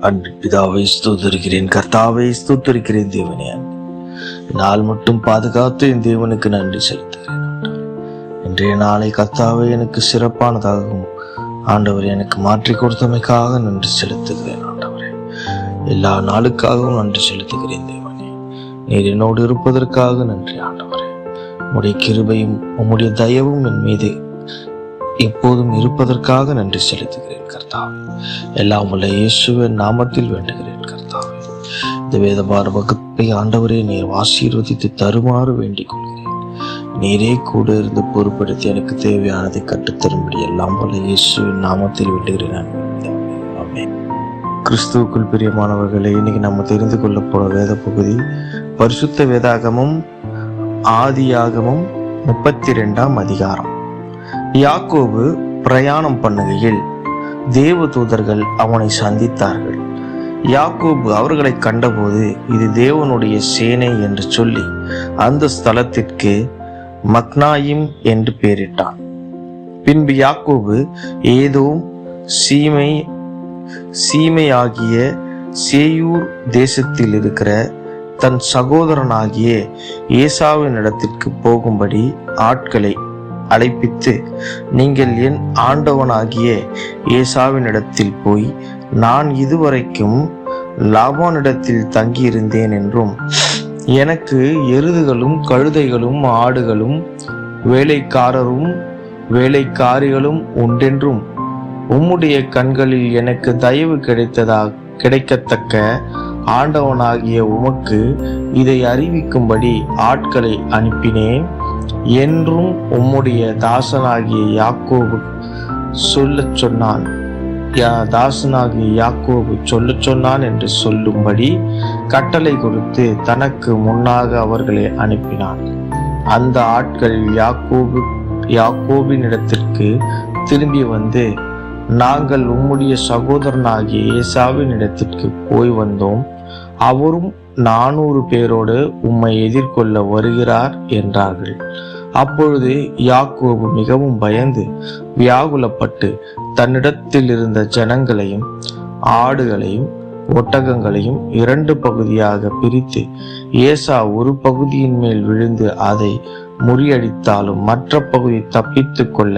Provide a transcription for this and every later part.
அன்று பிதாவை ஸ்தோத்திரிக்கிறேன், கர்த்தாவை ஸ்தோத்திரிக்கிறேன். தேவனே, நாள் மட்டும் பாதுகாத்து என் தேவனுக்கு நன்றி செலுத்துகிறேன். இன்றைய நாளை கர்த்தாவை எனக்கு சிறப்பானதாகவும் ஆண்டவர் எனக்கு மாற்றி கொடுத்தமைக்காக நன்றி செலுத்துகிறேன். ஆண்டவரே, எல்லா நாளுக்காகவும் நன்றி செலுத்துகிறேன். தேவனே, நீர் என்னோடு இருப்பதற்காக நன்றி. ஆண்டவரே, உம்முடைய கிருபையும் உம்முடைய தயவும் என் மீது எப்போதும் இருப்பதற்காக நன்றி செலுத்துகிறேன். கர்த்தாவே, எல்லாம் உள்ள இயேசுவின் நாமத்தில் வேண்டுகிறேன். கர்த்தாவே, இந்த வேதபார வகுப்பை ஆண்டவரே நீர் ஆசீர்வதித்து தருமாறு வேண்டிக் கொள்கிறேன். நீரே கூட இருந்து பொறுப்படுத்தி எனக்கு தேவையானதை கற்றுத்தரும்படி எல்லாம் உள்ள இயேசுவின் நாமத்தில் வேண்டுகிறேன். கிறிஸ்துவுக்குள் பிரியமானவர்களே, இன்னைக்கு நம்ம தெரிந்து கொள்ள போற வேத பகுதி பரிசுத்த வேதாகமம் ஆதியாகமம் 32ஆம் அதிகாரம். யாக்கோபு பிரயாணம் பண்ணுகையில் தேவதூதர்கள் அவனை சந்தித்தார்கள். யாக்கோபு அவர்களை கண்டபோது இது தேவனுடைய சேனை என்று சொல்லி அந்த ஸ்தலத்திற்கு மக்னாயிம் என்று பெயரிட்டான். பின்பு யாக்கோபு ஏதோம் சீமையாகிய சேயூர் தேசத்தில் இருக்கிற தன் சகோதரனாகிய ஏசாவின் இடத்திற்கு போகும்படி ஆட்களை அழைப்பித்து, நீங்கள் என் ஆண்டவனாகிய ஏசாவின் இடத்தில் போய் நான் இதுவரைக்கும் லாபானிடத்தில் தங்கியிருந்தேன் என்றும் எனக்கு எருதுகளும் கழுதைகளும் ஆடுகளும் வேலைக்காரரும் வேலைக்காரிகளும் உண்டென்றும் உம்முடைய கண்களில் எனக்கு தயவு கிடைக்கத்தக்க ஆண்டவனாகிய உமக்கு இதை அறிவிக்கும்படி ஆட்களை அனுப்பினேன் என்றும் உம்முடைய தாசனாகிய யாக்கோபு சொல்லச் சொன்னான். யாக்கோபு சொல்லச் சொன்னான் என்று சொல்லும்படி கட்டளை கொடுத்து தனக்கு முன்னாக அவர்களை அனுப்பினான். அந்த ஆட்கள் யாக்கோபின் இடத்திற்கு திரும்பி வந்து, நாங்கள் உம்முடைய சகோதரனாகிய ஏசாவின் இடத்திற்கு போய் வந்தோம், அவரும் 400 பேரோடு உம்மை எதிர்கொள்ள வருகிறார் என்றார்கள். அப்பொழுது யாக்கோபு மிகவும் பயந்து வியாகுலப்பட்டு தன்னிடத்தில் இருந்த ஜனங்களையும் ஆடுகளையும் ஒட்டகங்களையும் 2 பகுதியாக பிரித்து, ஏசா ஒரு பகுதியின் மேல் விழுந்து அதை முறியடித்தாலும் மற்ற பகுதி தப்பித்து கொள்ள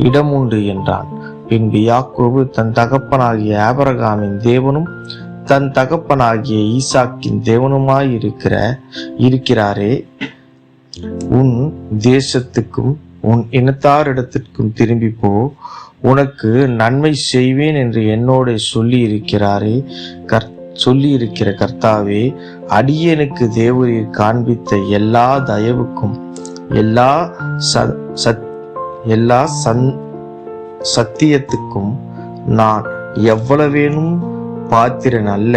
இடமுண்டு என்றான். பின்பு யாக்கோபு தன் தகப்பனாகிய ஆபிரகாமின் தேவனும் தன் தகப்பனாகிய ஈசாக்கின் தேவனுமாய் இருக்கிறாரே, உன் தேசத்துக்கும் உன் இனத்தாரிடத்திற்கும் திரும்பி போ, உனக்கு நன்மை செய்வேன் என்று என்னோட சொல்லியிருக்கிற கர்த்தாவே, அடியேனுக்கு தேவரீர் காண்பித்த எல்லா தயவுக்கும் எல்லா சத்தியத்துக்கும் நான் எவ்வளவேனும் பாத்திரன் அல்ல.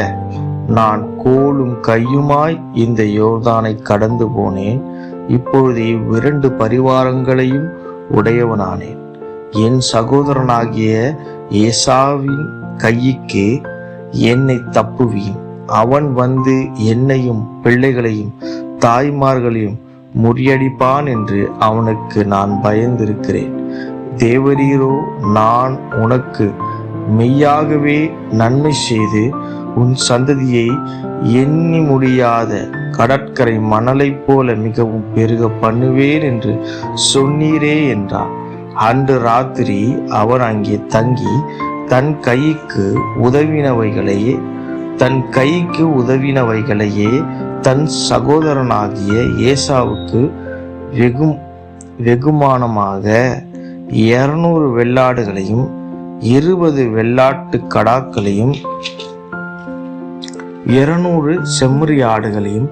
நான் கோலும் கையுமாய் இந்த யோர்தானை கடந்து போனேன். இப்பொழுது 2 பரிவாரங்களையும் உடையவனானேன். என் சகோதரனாகிய ஏசாவின் கைக்கு என்னை தப்புவீன். அவன் வந்து என்னையும் பிள்ளைகளையும் தாய்மார்களையும் முறியடிப்பான் என்று அவனுக்கு நான் பயந்திருக்கிறேன். தேவரீரோ, நான் உனக்கு மெய்யாகவே நன்மை செய்து உன் சந்ததியை எண்ணி முடியாத கடற்கரை மணலைப் போல மிகவும் பெருக பண்ணுவேன் என்று சொன்னீரே என்றான். அன்று ராத்திரி அவர் அங்கே தங்கி தன் கைக்கு உதவினவைகளையே தன் சகோதரனாகிய ஏசாவுக்கு வெகுமானமாக 200 வெள்ளாடுகளையும் 20 வெள்ளாட்டு கடாக்களையும் 200 செம்மறி ஆடுகளையும்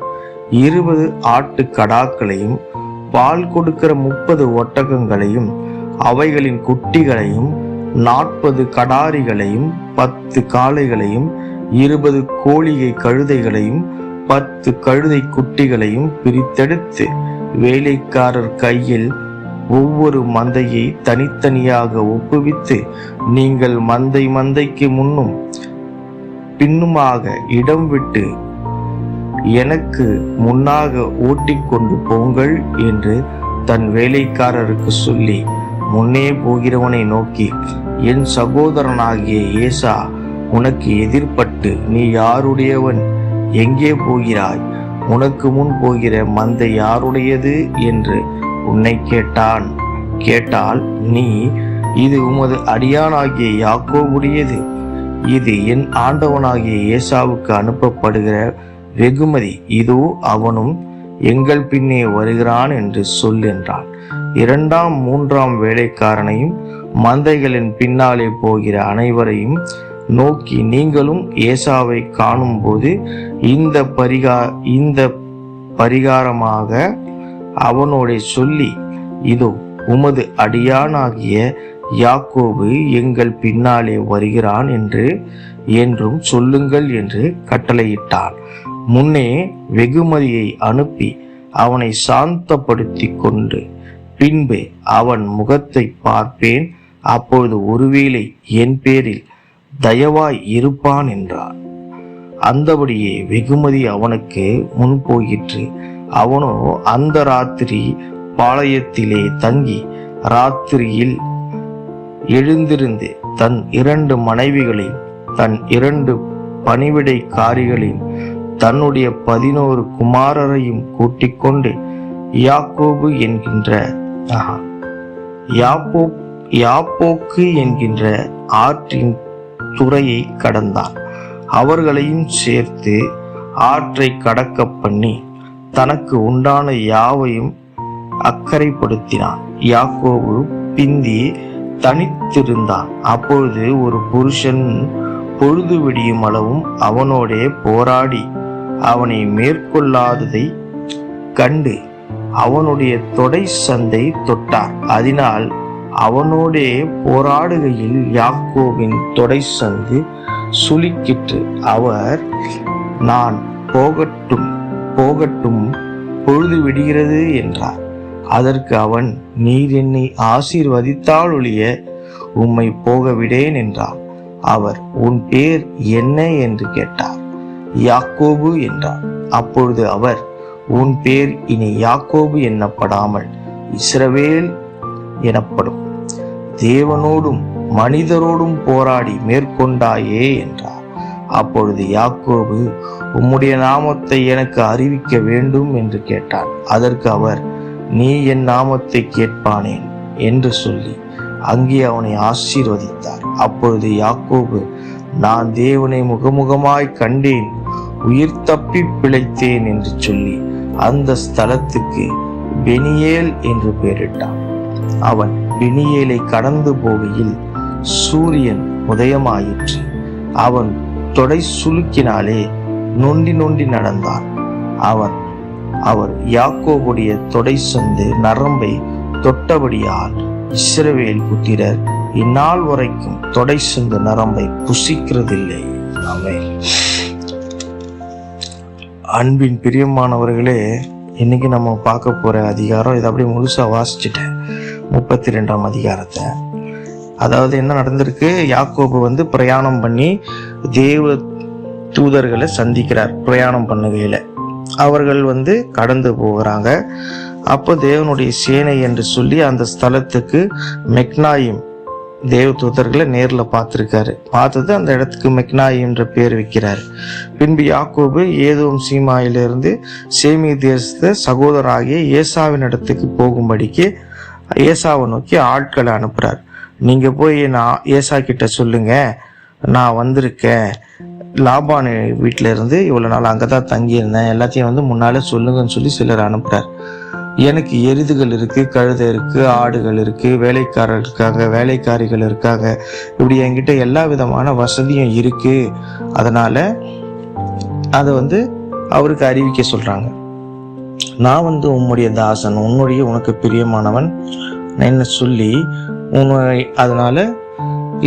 20 ஆட்டு கடாக்களையும் பால் கொடுக்கிற 30 ஒட்டகங்களையும் அவைகளின் குட்டிகளையும் 40 கடாரிகளையும் 10 காளைகளையும் 20 கோழிகை கழுதைகளையும் 10 கழுதை குட்டிகளையும் பிரித்தெடுத்து வேலைக்காரர் கையில் ஒவ்வொரு மந்தையை தனித்தனியாக ஒப்புவித்து, நீங்கள் மந்தைக்கு முன்னும் பின்னுமாக இடம் விட்டு எனக்கு முன்னாக ஓட்டிக்கொண்டு போங்கள் என்று தன் வேலைக்காரருக்கு சொல்லி, முன்னே போகிறவனை நோக்கி, என் சகோதரனாகிய ஏசா உனக்கு எதிர்பட்டு, நீ யாருடையவன், எங்கே போகிறாய், உனக்கு முன் போகிற மந்தை யாருடையது என்று உன்னை கேட்டால் நீ, இது உமது அடியானாகிய யாக்கோபுடையது, இது என் ஆண்டவனாகிய ஏசாவுக்கு அனுப்பப்படுகிற வெகுமதி, இதோ அவனும் எங்கள் பின்னே வருகிறான் என்று சொல் என்றான். 2ஆம் 3ஆம் வேலைக்காரனையும் மந்தைகளின் பின்னாலே போகிற அனைவரையும் நோக்கி, நீங்களும் ஏசாவை காணும் போது இந்த பரிகாரமாக அவனோட சொல்லி, இதோ உமது அடியானாகிய யாக்கோபு எங்கள் பின்னாலே வருகிறான் என்றும் சொல்லுங்கள் என்று கட்டளையிட்டான். முன்னே வெகுமதியை அனுப்பி அவனை சாந்தப்படுத்தி கொண்டு, பின்பு அவன் முகத்தை பார்ப்பேன், அப்பொழுது ஒருவேளை என் பேரில் தயவாய் இருப்பான் என்றான். அந்தபடியே வெகுமதி அவனுக்கு முன் போயிற்று. அவனோ அந்த ராத்திரி பாளையத்திலே தங்கி ராத்திரியில் எழுந்திருந்து தன் 2 மனைவிகளையும் தன் 2 பணிவிடைக்காரிகளையும் தன்னுடைய 11 குமாரரையும் கூட்டிக் கொண்டு யாப்போக்கு என்கின்ற ஆற்றின் துறையை கடந்தான். அவர்களையும் சேர்த்து ஆற்றை கடக்க பண்ணி தனக்கு உண்டான யாவையும் அக்கறைப்படுத்தினான். யாக்கோபு பிந்தி தனித்திருந்தான். அப்பொழுது ஒரு புருஷன் பொழுது விடியும் அளவும் அவனோடே போராடி அவனை மேற்கொள்ளாததை கண்டு அவனுடைய தொடை சந்தை தொட்டார். அதனால் அவனோடே போராடுகையில் யாக்கோபின் தொடை சந்து சுளுக்கிற்று. அவர், நான் போகட்டும் பொழுது விடுகிறது என்றார். அதற்கு அவன், நீர் என்னை ஆசீர்வதித்தால் ஒழிய உம்மை போக விடேன் என்றார். அவர், உன் பேர் என்ன என்று கேட்டார். யாக்கோபு என்றார். அப்பொழுது அவர், உன் பேர் இனி யாக்கோபு எண்ணப்படாமல் இஸ்ரவேல் எனப்படும், தேவனோடும் மனிதரோடும் போராடி மேற்கொண்டாயே என்றார். அப்பொழுது யாக்கோபு, உம்முடைய நாமத்தை எனக்கு அறிவிக்க வேண்டும் என்று கேட்டான். அதற்கு அவர், நீ என் நாமத்தை கேட்பானேன் என்று சொல்லி அங்கே அவனை ஆசீர்வதித்தார். அப்பொழுது யாக்கோபு, நான் தேவனை முகமுகமாய் கண்டேன், உயிர் தப்பி பிழைத்தேன் என்று சொல்லி அந்த ஸ்தலத்துக்கு பெனியேல் என்று பெயரிட்டான். அவன் பெனியேலை கடந்து போகையில் சூரியன் உதயமாயிற்று. அவன் தொடை சுளுக்கினாலே நொண்டி நடந்தான். அவர் யாக்கோபுடைய தொடை சந்து நரம்பை தொட்டபடியால் இஸ்ரவேல் புத்திரர் இந்நாள் வரைக்கும் தொடை சந்து நரம்பை புசிக்கிறதில்லை. ஆமென். அன்பின் பிரியமானவர்களே, இன்னைக்கு நம்ம பார்க்க போற அதிகாரம், இதை அப்படியே முழுசா வாசிச்சுட்டேன், 32ஆம் அதிகாரத்தை. அதாவது என்ன நடந்திருக்கு, யாக்கோபு பிரயாணம் பண்ணி தேவ தூதர்களை சந்திக்கிறார். பிரயாணம் பண்ணுகையில அவர்கள் கடந்து போகிறாங்க. அப்போ தேவனுடைய சேனை என்று சொல்லி அந்த ஸ்தலத்துக்கு மெக்னாயிம் தேவ தூதர்களை நேரில் பார்த்துருக்காரு. பார்த்தது அந்த இடத்துக்கு மெக்னாயிம் என்ற பேர் வைக்கிறார். பின்பு யாக்கோபு ஏதோம் சீமாயிலிருந்து சேமி தேசத்தை சகோதராகிய ஏசாவின் இடத்துக்கு போகும்படிக்கு ஏசாவை நோக்கி ஆட்களை அனுப்புறார். நீங்க போய் நான் ஏசா கிட்ட சொல்லுங்க, நான் வந்திருக்கேன், லாபான் வீட்டில இருந்து இவ்வளவு நாள் அங்கதான் தங்கியிருந்தேன், எல்லாத்தையும் முன்னாலே சொல்லுங்கன்னு சொல்லி சிலர் அனுப்புறார். எனக்கு எருதுகள் இருக்கு, கழுதை இருக்கு, ஆடுகள் இருக்கு, வேலைக்காரர் இருக்காங்க, வேலைக்காரிகள் இருக்காங்க, இப்படி என்கிட்ட எல்லா விதமான வசதியும் இருக்கு. அதனால அதை அவருக்கு அறிவிக்க சொல்றாங்க. நான் உம்முடைய தாசன், உனக்கு பிரியமானவன் என்ன சொல்லி அதனால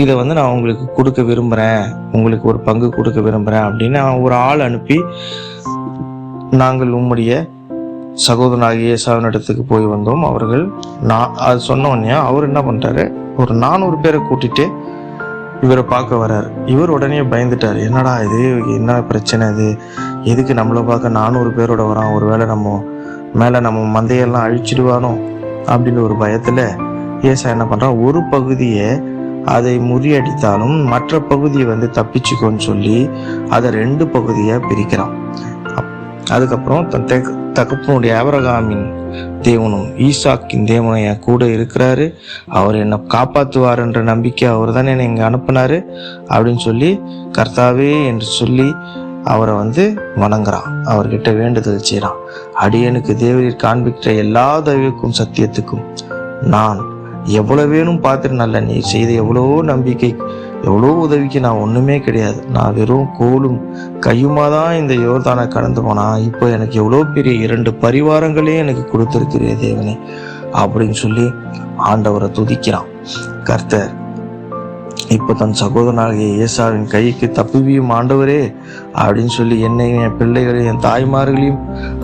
இதை நான் உங்களுக்கு கொடுக்க விரும்புறேன், உங்களுக்கு ஒரு பங்கு கொடுக்க விரும்புறேன் அப்படின்னு ஒரு ஆள் அனுப்பி, நாங்கள் உம்முடைய சகோதரனாகிய ஏசாவின் இடத்துக்கு போய் வந்தோம். அவர்கள் அது சொன்னோடனே அவர் என்ன பண்றாரு, ஒரு 400 பேரை கூட்டிட்டு இவரை பார்க்க வர்றாரு. இவர் உடனே பயந்துட்டார். என்னடா இது, என்ன பிரச்சனை இது, எதுக்கு நம்மளை பார்க்க 400 பேரோட வரான், ஒருவேளை நம்ம மந்தையெல்லாம் அழிச்சிடுவானோ அப்படின்னு ஒரு பயத்துல ஏசா என்ன பண்றான், ஒரு பகுதியை அதை முறியடித்தாலும் மற்ற பகுதியை வந்து தப்பிச்சுக்கோன்னு சொல்லி அதை 2 பகுதியாக பிரிக்கிறான். அதுக்கப்புறம் தன் தகப்பனுடைய ஆபிரகாமின் தேவனும் ஈசாக்கின் தேவனும் என் கூட இருக்கிறாரு, அவர் என்னை காப்பாற்றுவார் என்ற நம்பிக்கை அவர் தானே என்னை இங்கே அனுப்புனாரு அப்படின்னு சொல்லி கர்த்தாவே என்று சொல்லி அவரை வந்து வணங்குறான். அவர்கிட்ட வேண்டுதல் செய்கிறான். அடியனுக்கு தேவரீர் காண்பிக்கிற எல்லா தயவுக்கும் சத்தியத்துக்கும் நான் எவ்வளவு வேணும் பார்த்துட்டு நல்ல நீ செய்த எவ்வளோ நம்பிக்கை எவ்வளோ உதவிக்கு நான் ஒன்றுமே கிடையாது, நான் வெறும் கோலும் கையுமா தான் இந்த யோர்தானை கடந்து போனா, இப்போ எனக்கு எவ்வளோ பெரிய 2 பரிவாரங்களே எனக்கு கொடுத்துருக்கிறே தேவனே அப்படின்னு சொல்லி ஆண்டவரை துதிக்கிறான். கர்த்தர் இப்போ தன் சகோதரனாகிய ஏசாவின் கைக்கு தப்புவியும் ஆண்டவரே அப்படின்னு சொல்லி என்னையும் என் பிள்ளைகளையும் என் தாய்மார்களையும்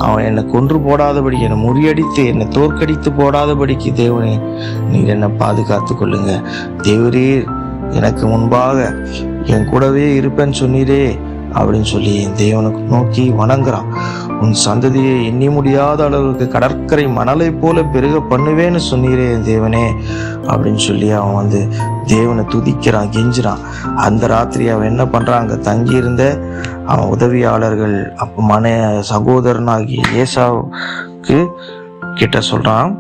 அவன் என்னை கொன்று போடாதபடி, என்னை முறியடித்து என்னை தோற்கடித்து போடாதபடிக்கு தேவனே நீர் என்னை பாதுகாத்து கொள்ளுங்க. தேவரீர் எனக்கு முன்பாக என் கூடவே இருப்பேன்னு சொன்னீரே அப்படின்னு சொல்லி என் தேவனுக்கு நோக்கி வணங்குறான். உன் சந்ததியை எண்ணி முடியாத அளவுக்கு கடற்கரை மணலை போல பெருக பண்ணுவேன்னு சொன்னீரே என் தேவனே அப்படின்னு சொல்லி அவன் வந்து தேவனை துதிக்கிறான், கெஞ்சுறான். அந்த ராத்திரி அவன் என்ன பண்றான், அங்க தங்கியிருந்த அவன் உதவியாளர்கள் சகோதரனாகிய ஏசாவுக்கு கிட்ட சொல்றான்,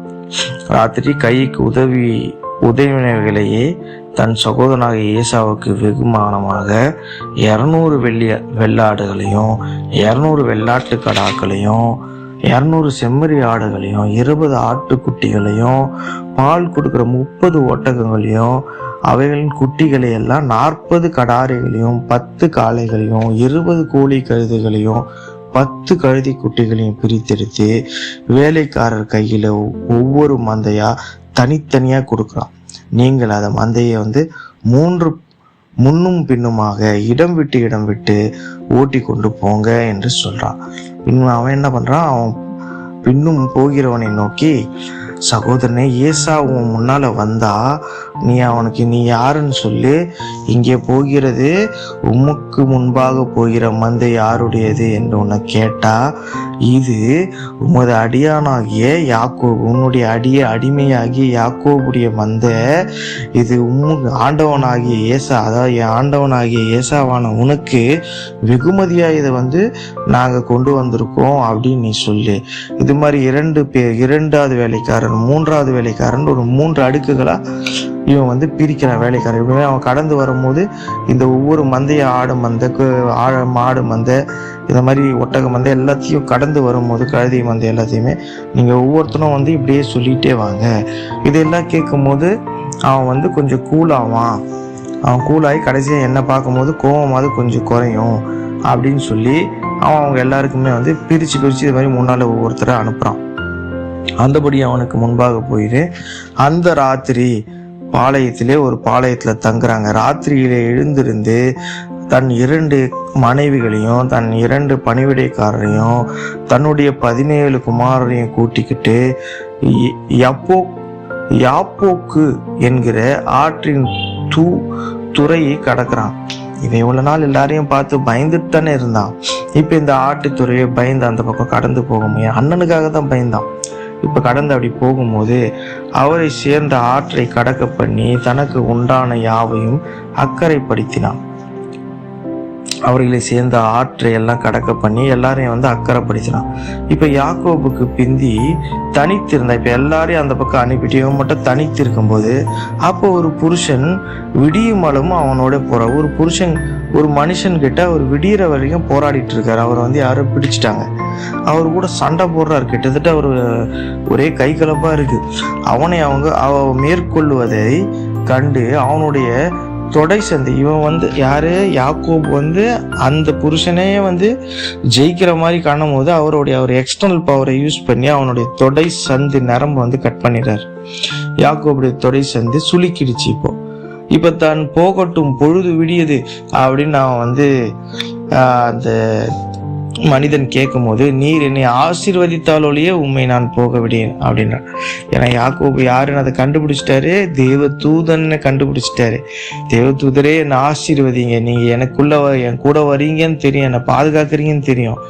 ராத்திரி கைக்கு உதவினவைகளையே தன் சகோதரனாக ஏசாவுக்கு வெகுமானமாக 200 வெள்ளாடுகளையும் 200 வெள்ளாட்டு கடாக்களையும் 200 செம்மறி ஆடுகளையும் 20 ஆட்டுக்குட்டிகளையும் பால் கொடுக்குற 30 ஒட்டகங்களையும் அவைகளின் குட்டிகளை எல்லாம் 40 கடாரிகளையும் 10 காளைகளையும் 20 கோழி கழுதைகளையும் 10 கழுதை குட்டிகளையும் பிரித்தெடுத்து வேலைக்காரர் கையில ஒவ்வொரு மந்தையா தனித்தனியா கொடுக்குறான். நீங்கள் அதை மந்தையை வந்து 3 முன்னும் பின்னுமாக இடம் விட்டு ஓட்டி கொண்டு போங்க என்று சொல்றான். இன்னும் அவன் என்ன பண்றான், அவன் பின்னும் போகிறவனை நோக்கி, சகோதரனே ஏசா உன் முன்னால வந்தா நீ யாருன்னு சொல்லு, இங்கே போகிறது உமக்கு முன்பாக போகிற மந்தை யாருடையது என்று உன்னை கேட்டா, இது உமது அடியானாகிய யாக்கோபு, உன்னுடைய அடிமையாகிய யாக்கோபுடைய மந்தை, இது ஆண்டவனாகிய ஏசா, அதாவது என் ஆண்டவனாகிய ஏசாவான உனக்கு வெகுமதியா இதை வந்து நாங்க கொண்டு வந்திருக்கோம் அப்படின்னு நீ சொல்லு. இது மாதிரி 2 பேர், 2வது வேலைக்காரன் 3வது வேலைக்காரன் ஒரு 3 அடுக்குகளா இவன் வந்து பிரிக்கிறான் வேலைக்காரன். இப்படியே அவன் கடந்து வரும்போது இந்த ஒவ்வொரு மந்தைய மாடு மந்தை இந்த மாதிரி ஒட்டக மந்தை எல்லாத்தையும் கடந்து வரும்போது கழுதை மந்தை எல்லாத்தையுமே நீங்க ஒவ்வொருத்தரும் வந்து இப்படியே சொல்லிட்டே வாங்க. இதெல்லாம் கேட்கும் போது அவன் வந்து கொஞ்சம் கூலாவான். அவன் கூலாகி கடைசியாக என்ன பார்க்கும்போது கோவமாவது கொஞ்சம் குறையும் அப்படின்னு சொல்லி அவங்க எல்லாருக்குமே வந்து பிரிச்சு இது மாதிரி முன்னால ஒவ்வொருத்தரை அனுப்புறான். அந்தபடி அவனுக்கு முன்பாக போயிட்டு அந்த ராத்திரி ஒரு பாளையத்துல தங்குறாங்க. ராத்திரியிலே எழுந்திருந்து தன் 2 மனைவிகளையும் தன் 2 பணிவிடைக்காரரையும் தன்னுடைய 17 குமாரரையும் கூட்டிக்கிட்டு யாப்போக்கு என்கிற ஆற்றின் துறையை கடக்குறான். இவன் இவ்வளவு நாள் எல்லாரையும் பார்த்து பயந்துட்டு தானே இருந்தான். இப்ப இந்த ஆட்டுத்துறையை பயந்து அந்த பக்கம் கடந்து போக முடியும், அண்ணனுக்காக தான் பயந்தான். இப்ப கடந்து அப்படி போகும்போது அவரை சேர்ந்த ஆற்றை கடக்க பண்ணி தனக்கு உண்டான யாவையும் அக்கறைப்படுத்தினான். அவர்களை சேர்ந்த ஆற்றை எல்லாம் கடக்க பண்ணி எல்லாரையும் வந்து அக்கறைப்படுத்தினான். இப்ப யாக்கோபுக்கு பிந்தி தனித்திருந்தான். இப்ப எல்லாரையும் அந்த பக்கம் அனுப்பிட்டு இவன் மட்டும் தனித்து இருக்கும் போது அப்போ ஒரு புருஷன் விடியுமளவும் அவனோட ஒரு மனுஷன் கிட்ட அவர் விடிகிற வரைக்கும் போராடிட்டு இருக்காரு. அவர் வந்து யாரும் பிடிச்சிட்டாங்க. அவர் கூட சண்டை போடுறாரு. கிட்டத்தட்ட அவர் ஒரே கை கலப்பா இருக்கு. அவ மேற்கொள்வதை கண்டு அவனுடைய தொடை சந்தி, இவன் வந்து யாரு, யாக்கோபு வந்து அந்த புருஷனே வந்து ஜெயிக்கிற மாதிரி காணும் போது அவருடைய எக்ஸ்டர்னல் பவரை யூஸ் பண்ணி அவனுடைய தொடை சந்தி நரம்பு வந்து கட் பண்ணிடுறாரு. யாக்கோபுடைய தொடை சந்தி சுளுக்கிடுச்சு. இப்ப தான் போகட்டும் பொழுது விடியது அப்படின்னு அவன் வந்து அந்த மனிதன் கேட்கும் போது, நீர் என்னை ஆசீர்வதித்தாலொழியே உண்மை நான் போக விடேன் அப்படின்னா. ஏன்னா யாக்கோபு யாருன்னு அதை கண்டுபிடிச்சிட்டாரு, தேவ தூதன்னு கண்டுபிடிச்சிட்டாரு. தேவ தூதரே என்னை ஆசீர்வதிங்க, நீங்க எனக்குள்ள என் கூட வரீங்கன்னு தெரியும், என்னை பாதுகாக்கிறீங்கன்னு தெரியும்,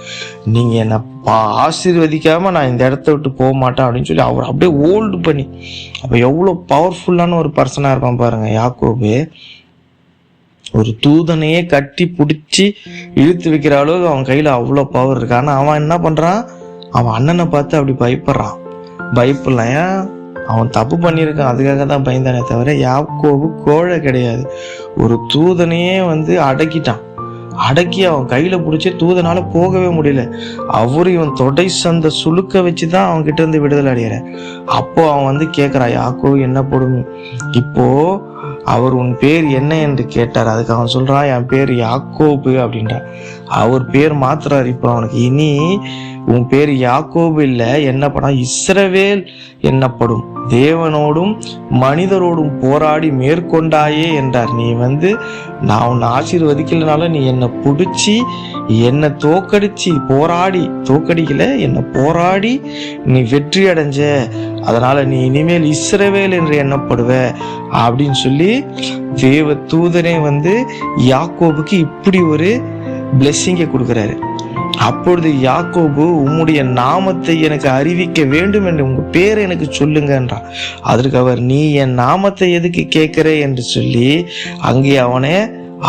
நீங்க என்னை ஆசீர்வதிக்காம நான் இந்த இடத்த விட்டு போக மாட்டேன் அப்படின்னு சொல்லி அவர் அப்படியே ஹோல்டு பண்ணி. அப்ப எவ்வளவு பவர்ஃபுல்லான ஒரு பர்சனா இருப்பான் பாருங்க யாக்கோபு. ஒரு தூதனையே கட்டி பிடிச்சி இழுத்து வைக்கிற அளவுக்கு அவன் கையில அவ்வளோ பவர் இருக்கு. ஆனா அவன் என்ன பண்றான், அவன் அண்ணனை பார்த்து அப்படி பயப்படுறான். பயப்படலாம், ஏன் அவன் தப்பு பண்ணியிருக்கான், அதுக்காக தான் பயந்தானே தவிர யாக்கோபு கோழை கிடையாது. ஒரு தூதனையே அடக்கி அவன் கையில பிடிச்சி தூதனால போகவே முடியல. அவரு இவன் தொடை சந்த சுழுக்க வச்சுதான் அவன் கிட்ட இருந்து விடுதலை அடையிற. அப்போ அவன் கேட்கிறான், யாக்கோபு என்ன போடும், இப்போ அவர் உன் பேர் என்ன என்று கேட்டார். அதுக்கு அவன் சொல்றான், என் பேர் யாக்கோபு அப்படின்றான். அவர் பேர் மாத்துறாரு. இப்போ அவனுக்கு இனி உன் பேர் யாக்கோபு இல்ல, என்னப்படும், இஸ்ரவேல் என்னப்படும், தேவனோடும் மனிதரோடும் போராடி மேற்கொண்டாயே என்றார். நீ நான் உன்னை ஆசீர்வதிக்கலனால நீ என்னை பிடிச்சி என்னை தோக்கடிக்கல, என்னை போராடி நீ வெற்றி அடைஞ்ச, அதனால நீ இனிமேல் இஸ்ரவேல் என்று எண்ணப்படுவ அப்படின்னு சொல்லி தேவ தூதனே யாக்கோபுக்கு இப்படி ஒரு பிளெஸ்ஸிங்கை கொடுக்கிறாரு. அப்பொழுது யாக்கோபு, உம்முடைய நாமத்தை எனக்கு அறிவிக்க வேண்டும் என்று உங்க பேரை எனக்கு சொல்லுங்கன்றான். அதற்கு அவர், நீ என் நாமத்தை எதுக்கு கேட்கிற என்று சொல்லி அங்கே அவனை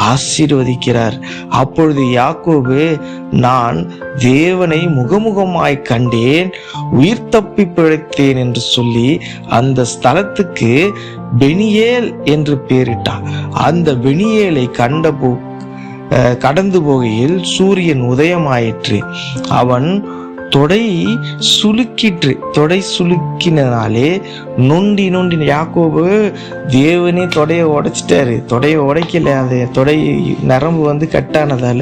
ஆசீர்வதிக்கிறார். அப்பொழுது யாக்கோபு, நான் தேவனை முகமுகமாய் கண்டேன், உயிர் தப்பி பிழைத்தேன் என்று சொல்லி அந்த ஸ்தலத்துக்கு பெனியேல் என்று பெயரிட்டான். அந்த பெனியேலை கடந்து போகையில் சூரியன் உதயமாயிற்று. அவன் தொடை சுலுக்கினாலே நொண்டி யாக்கோபு தேவனே தொடையை உடைச்சிட்டாரு. தொடையை உடைக்கல, அந்த தொடை நரம்பு கட்டானதால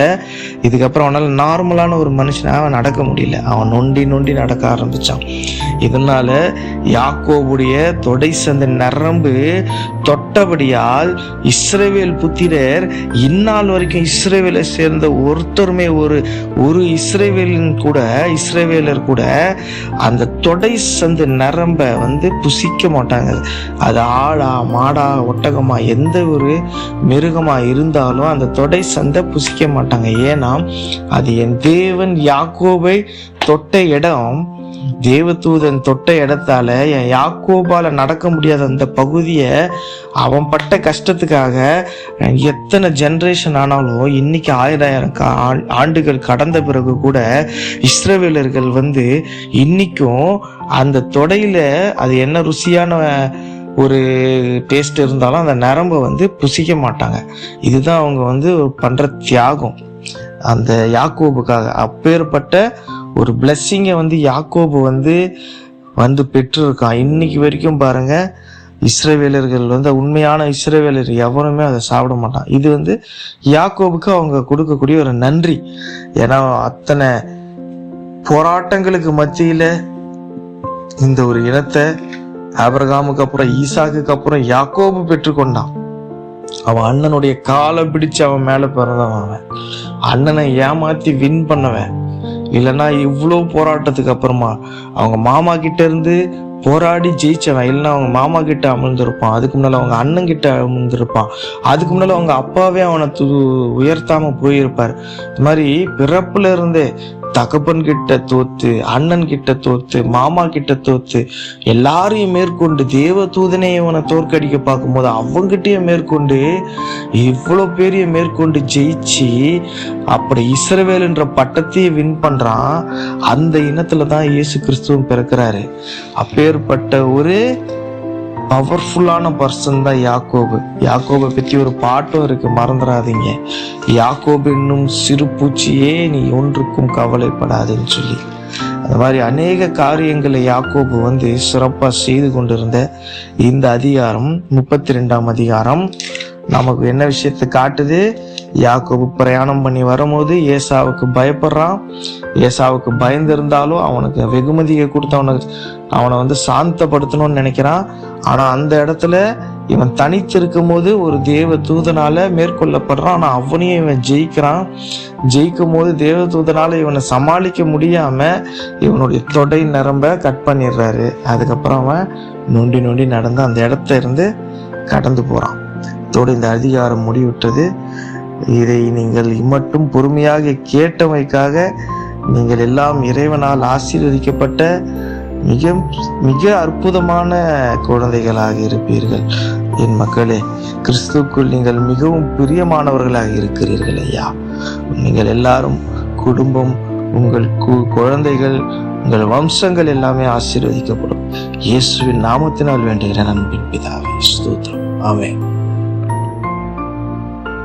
இதுக்கப்புறம் அவனால நார்மலான ஒரு மனுஷனா அவன் நடக்க முடியல. அவன் நொண்டி நடக்க ஆரம்பிச்சான். இதனால யாக்கோபுடைய தொடை சந்த நரம்பு தொட்டபடியால் இஸ்ரவேல் புத்திரர் இந்நாள் வரைக்கும் இஸ்ரவேலை சேர்ந்த ஒருத்தருமே ஒரு இஸ்ரவேலர் கூட அந்த தொடை சந்த நரம்ப புசிக்க மாட்டாங்க. அது ஆடா மாடா ஒட்டகமா எந்த ஒரு மிருகமா இருந்தாலும் அந்த தொடை சந்தை புசிக்க மாட்டாங்க. ஏன்னா அது என் தேவன் யாக்கோபை தொட்ட இடம். தேவதூதன் தொட்ட இடத்தால என் யாக்கோபால நடக்க முடியாத அந்த பகுதியை அவன் பட்ட கஷ்டத்துக்காக எத்தனை ஜெனரேஷன் ஆனாலும் இன்னைக்கு 1000 ஆண்டுகள் கடந்த பிறகு கூட இஸ்ரவேலர்கள் இன்னைக்கும் அந்த தொடையில அது என்ன ருசியான ஒரு டேஸ்ட் இருந்தாலும் அந்த நரம்பை புசிக்க மாட்டாங்க. இதுதான் அவங்க பண்ற தியாகம் அந்த யாக்கோபுக்காக. அப்பேற்பட்ட ஒரு பிளெஸ்ஸிங்கை யாக்கோபு பெற்றிருக்கான். இன்னைக்கு வரைக்கும் பாருங்க, இஸ்ரவேலர்கள் உண்மையான இஸ்ரவேலர் எவனுமே அதை சாப்பிட மாட்டான். இது யாக்கோபுக்கு அவங்க கொடுக்கக்கூடிய ஒரு நன்றி. ஏன்னா அத்தனை போராட்டங்களுக்கு மத்தியில இந்த ஒரு இனத்தை ஆபிரகாமுக்கு அப்புறம் ஈசாக்குக்கு அப்புறம் யாக்கோபு பெற்றுக்கொண்டான். அவன் அண்ணனுடைய காலை பிடிச்சு அவன் மேல பிறந்தவன். அவன் அண்ணனை ஏமாத்தி வின் பண்ணவன். இல்லைன்னா இவ்வளோ போராட்டத்துக்கு அப்புறமா அவங்க மாமா கிட்ட இருந்து போராடி ஜெயிச்சவன். இல்லைன்னா அவங்க மாமா கிட்ட அமர்ந்திருப்பான், அதுக்கு முன்னால அவங்க அண்ணன் கிட்ட அமர்ந்திருப்பான், அதுக்கு முன்னால அவங்க அப்பாவே அவனை உயர்த்தாம போயிருப்பார். இது மாதிரி பிறப்புல இருந்தே தகப்பன் கிட்ட தோத்து, அண்ணன் கிட்ட தோத்து, மாமா கிட்ட தோத்து, எல்லாரையும் மேற்கொண்டு தேவ தூதனை இவனை தோற்கடிக்க பார்க்கும்போது அவங்கிட்டயே மேற்கொண்டு இவ்வளோ பெரிய மேற்கொண்டு ஜெயிச்சு அப்படி இஸ்ரவேல் என்ற பட்டத்தையே வின் பண்றான். அந்த இனத்துலதான் இயேசு கிறிஸ்துவும் பிறக்கிறாரு. அப்பேற்பட்ட ஒரு பவர்ஃபுல்லான பர்சன் தான் யாக்கோபு. யாக்கோபை பற்றி ஒரு பாட்டும் இருக்கு, மறந்துடாதீங்க. யாக்கோபு என்னும் சிறு பூச்சியே நீ ஒன்றுக்கும் கவலைப்படாதுன்னு சொல்லி. அந்த மாதிரி அநேக காரியங்களை யாக்கோபு சிறப்பா செய்து கொண்டிருந்த இந்த அதிகாரம் 32ஆம் அதிகாரம் நமக்கு என்ன விஷயத்தை காட்டுது? யாக்கோபு பிரயாணம் பண்ணி வரும்போது ஏசாவுக்கு பயப்படுறான். ஏசாவுக்கு பயந்து இருந்தாலும் அவனுக்கு வெகுமதியை கொடுத்து அவனை சாந்தப்படுத்தணும்னு நினைக்கிறான். ஆனா அந்த இடத்துல இவன் தனித்து இருக்கும் போது ஒரு தேவ தூதனால மேற்கொள்ளப்படுறான். ஆனா அவனையும் இவன் ஜெயிக்கிறான். ஜெயிக்கும் போது தேவ தூதனால இவனை சமாளிக்க முடியாம இவனுடைய தொடை நரம்ப கட் பண்ணிடுறாரு. அதுக்கப்புறம் அவன் நொண்டி நொண்டி நடந்து அந்த இடத்த இருந்து கடந்து போறான். இதோடு இந்த அதிகாரம் முடிவிட்டது. இதை நீங்கள் இம்மட்டும் பொறுமையாக கேட்டமைக்காக நீங்கள் எல்லாம் இறைவனால் ஆசீர்வதிக்கப்பட்ட மிக மிக அற்புதமான குழந்தைகளாக இருப்பீர்கள். என் மக்களே, கிறிஸ்துவுக்குள் நீங்கள் மிகவும் பிரியமானவர்களாக இருக்கிறீர்கள் ஐயா. நீங்கள் எல்லாரும் குடும்பம், உங்கள் குழந்தைகள், உங்கள் வம்சங்கள் எல்லாமே ஆசீர்வதிக்கப்படும். இயேசுவின் நாமத்தினால் வேண்டுகிறேன் அன்பின் பிதாவே. ஸ்தோத்திரம். ஆமென்.